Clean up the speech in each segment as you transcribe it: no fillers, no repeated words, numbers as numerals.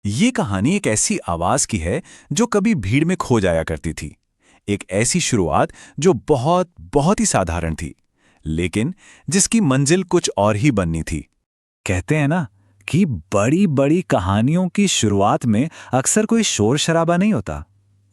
ये कहानी एक ऐसी आवाज की है जो कभी भीड़ में खो जाया करती थी। एक ऐसी शुरुआत जो बहुत बहुत ही साधारण थी, लेकिन जिसकी मंजिल कुछ और ही बननी थी। कहते हैं ना कि बड़ी बड़ी कहानियों की शुरुआत में अक्सर कोई शोर शराबा नहीं होता।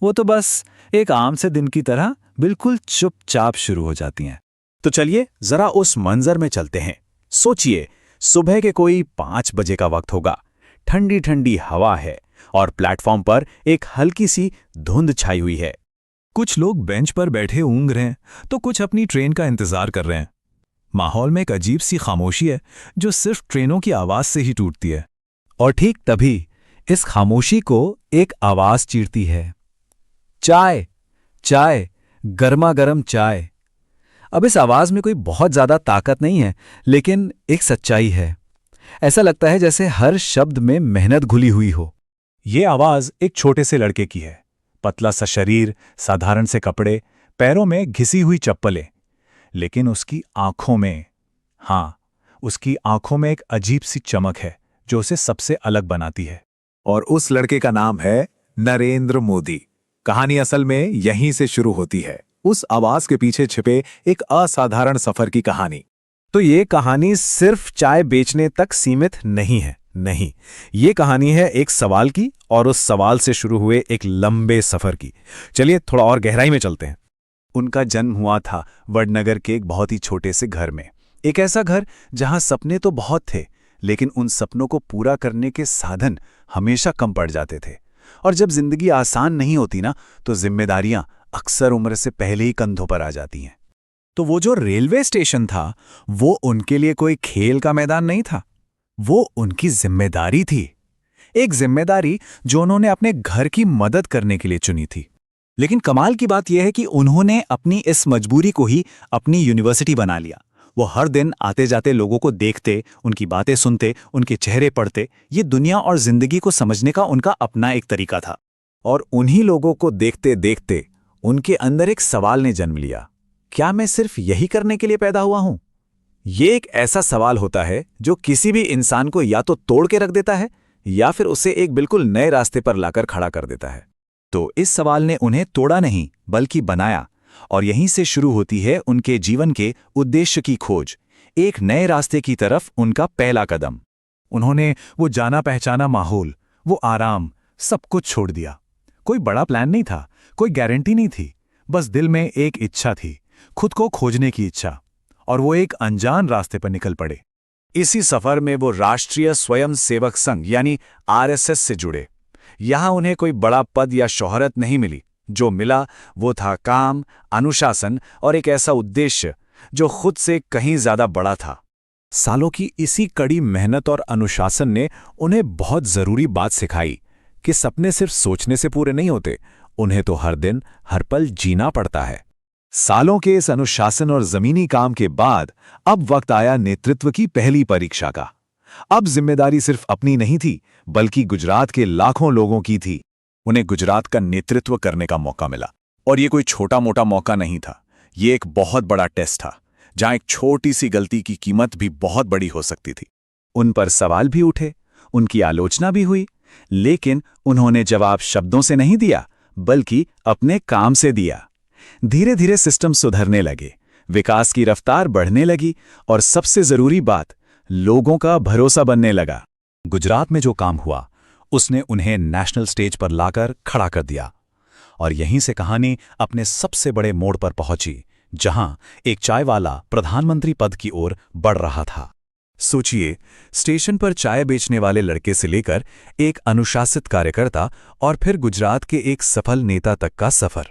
वो तो बस एक आम से दिन की तरह बिल्कुल चुपचाप शुरू हो जाती हैं। तो चलिए जरा उस मंजर में चलते हैं। सोचिए, सुबह के कोई 5 बजे का वक्त होगा। ठंडी ठंडी हवा है और प्लेटफॉर्म पर एक हल्की सी धुंध छाई हुई है। कुछ लोग बेंच पर बैठे ऊँग रहे हैं तो कुछ अपनी ट्रेन का इंतजार कर रहे हैं। माहौल में एक अजीब सी खामोशी है जो सिर्फ ट्रेनों की आवाज से ही टूटती है। और ठीक तभी इस खामोशी को एक आवाज चीरती है। चाय, चाय, गर्मा गर्म चाय। अब इस आवाज में कोई बहुत ज्यादा ताकत नहीं है, लेकिन एक सच्चाई है। ऐसा लगता है जैसे हर शब्द में मेहनत घुली हुई हो। ये आवाज एक छोटे से लड़के की है। पतला सा शरीर, साधारण से कपड़े, पैरों में घिसी हुई चप्पलें। लेकिन उसकी आंखों में, उसकी आंखों में एक अजीब सी चमक है जो उसे सबसे अलग बनाती है। और उस लड़के का नाम है नरेंद्र मोदी। कहानी असल में यहीं से शुरू होती है, उस आवाज के पीछे छिपे एक असाधारण सफर की कहानी। तो ये कहानी सिर्फ चाय बेचने तक सीमित नहीं है। नहीं, ये कहानी है एक सवाल की, और उस सवाल से शुरू हुए एक लंबे सफर की। चलिए थोड़ा और गहराई में चलते हैं। उनका जन्म हुआ था वडनगर के एक बहुत ही छोटे से घर में। एक ऐसा घर जहां सपने तो बहुत थे, लेकिन उन सपनों को पूरा करने के साधन हमेशा कम पड़ जाते थे। और जब जिंदगी आसान नहीं होती ना, तो जिम्मेदारियां अक्सर उम्र से पहले ही कंधों पर आ जाती हैं। तो वो जो रेलवे स्टेशन था, वो उनके लिए कोई खेल का मैदान नहीं था। वो उनकी जिम्मेदारी थी। एक जिम्मेदारी जो उन्होंने अपने घर की मदद करने के लिए चुनी थी। लेकिन कमाल की बात यह है कि उन्होंने अपनी इस मजबूरी को ही अपनी यूनिवर्सिटी बना लिया। वो हर दिन आते जाते लोगों को देखते, उनकी बातें सुनते, उनके चेहरे पढ़ते। ये दुनिया और जिंदगी को समझने का उनका अपना एक तरीका था। और उन्हीं लोगों को देखते देखते उनके अंदर एक सवाल ने जन्म लिया। क्या मैं सिर्फ यही करने के लिए पैदा हुआ हूं? ये एक ऐसा सवाल होता है जो किसी भी इंसान को या तो तोड़ के रख देता है, या फिर उसे एक बिल्कुल नए रास्ते पर लाकर खड़ा कर देता है। तो इस सवाल ने उन्हें तोड़ा नहीं, बल्कि बनाया। और यहीं से शुरू होती है उनके जीवन के उद्देश्य की खोज, एक नए रास्ते की तरफ उनका पहला कदम। उन्होंने वो जाना पहचाना माहौल, वो आराम, सब कुछ छोड़ दिया। कोई बड़ा प्लान नहीं था, कोई गारंटी नहीं थी, बस दिल में एक इच्छा थी, खुद को खोजने की इच्छा। और वो एक अनजान रास्ते पर निकल पड़े। इसी सफर में वो राष्ट्रीय स्वयं सेवक संघ यानी आरएसएस से जुड़े। यहां उन्हें कोई बड़ा पद या शोहरत नहीं मिली। जो मिला वो था काम, अनुशासन और एक ऐसा उद्देश्य जो खुद से कहीं ज्यादा बड़ा था। सालों की इसी कड़ी मेहनत और अनुशासन ने उन्हें बहुत जरूरी बात सिखाई कि सपने सिर्फ सोचने से पूरे नहीं होते, उन्हें तो हर दिन हर पल जीना पड़ता है। सालों के इस अनुशासन और जमीनी काम के बाद अब वक्त आया नेतृत्व की पहली परीक्षा का। अब जिम्मेदारी सिर्फ अपनी नहीं थी, बल्कि गुजरात के लाखों लोगों की थी। उन्हें गुजरात का नेतृत्व करने का मौका मिला। और ये कोई छोटा मोटा मौका नहीं था, ये एक बहुत बड़ा टेस्ट था, जहां एक छोटी सी गलती की कीमत भी बहुत बड़ी हो सकती थी। उन पर सवाल भी उठे, उनकी आलोचना भी हुई, लेकिन उन्होंने जवाब शब्दों से नहीं दिया, बल्कि अपने काम से दिया। धीरे धीरे सिस्टम सुधरने लगे, विकास की रफ्तार बढ़ने लगी, और सबसे जरूरी बात, लोगों का भरोसा बनने लगा। गुजरात में जो काम हुआ, उसने उन्हें नेशनल स्टेज पर लाकर खड़ा कर दिया। और यहीं से कहानी अपने सबसे बड़े मोड़ पर पहुंची, जहां एक चाय वाला प्रधानमंत्री पद की ओर बढ़ रहा था। सोचिए, स्टेशन पर चाय बेचने वाले लड़के से लेकर एक अनुशासित कार्यकर्ता, और फिर गुजरात के एक सफल नेता तक का सफर।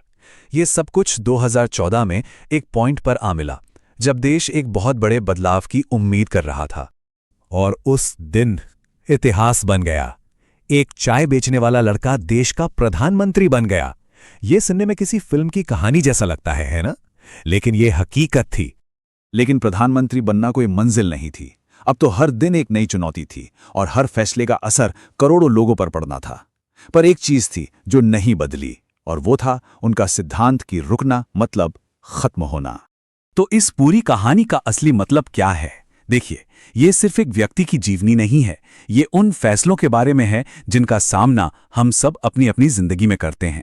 ये सब कुछ 2014 में एक पॉइंट पर आ मिला, जब देश एक बहुत बड़े बदलाव की उम्मीद कर रहा था। और उस दिन इतिहास बन गया। एक चाय बेचने वाला लड़का देश का प्रधानमंत्री बन गया। ये सुनने में किसी फिल्म की कहानी जैसा लगता है ना? लेकिन ये हकीकत थी। लेकिन प्रधानमंत्री बनना कोई मंजिल नहीं थी। अब तो हर दिन एक नई चुनौती थी, और हर फैसले का असर करोड़ों लोगों पर पड़ना था। पर एक चीज थी जो नहीं बदली, और वो था उनका सिद्धांत की रुकना मतलब खत्म होना। तो इस पूरी कहानी का असली मतलब क्या है? देखिए, ये सिर्फ एक व्यक्ति की जीवनी नहीं है, ये उन फैसलों के बारे में है जिनका सामना हम सब अपनी अपनी जिंदगी में करते हैं।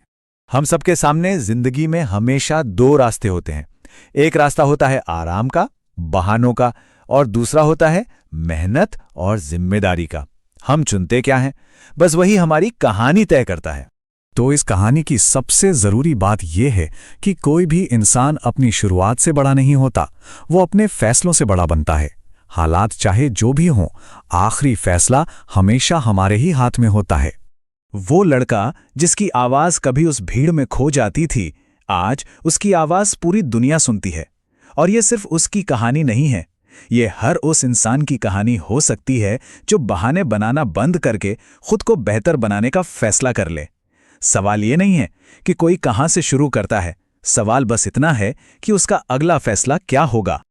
हम सबके सामने जिंदगी में हमेशा दो रास्ते होते हैं। एक रास्ता होता है आराम का, बहानों का, और दूसरा होता है मेहनत और जिम्मेदारी का। हम चुनते क्या हैं? बस वही हमारी कहानी तय करता है। तो इस कहानी की सबसे जरूरी बात यह है कि कोई भी इंसान अपनी शुरुआत से बड़ा नहीं होता, वो अपने फैसलों से बड़ा बनता है। हालात चाहे जो भी हों, आखिरी फैसला हमेशा हमारे ही हाथ में होता है। वो लड़का जिसकी आवाज कभी उस भीड़ में खो जाती थी, आज उसकी आवाज पूरी दुनिया सुनती है। और ये सिर्फ उसकी कहानी नहीं है, ये हर उस इंसान की कहानी हो सकती है जो बहाने बनाना बंद करके खुद को बेहतर बनाने का फैसला कर ले। सवाल ये नहीं है कि कोई कहां से शुरू करता है, सवाल बस इतना है कि उसका अगला फैसला क्या होगा।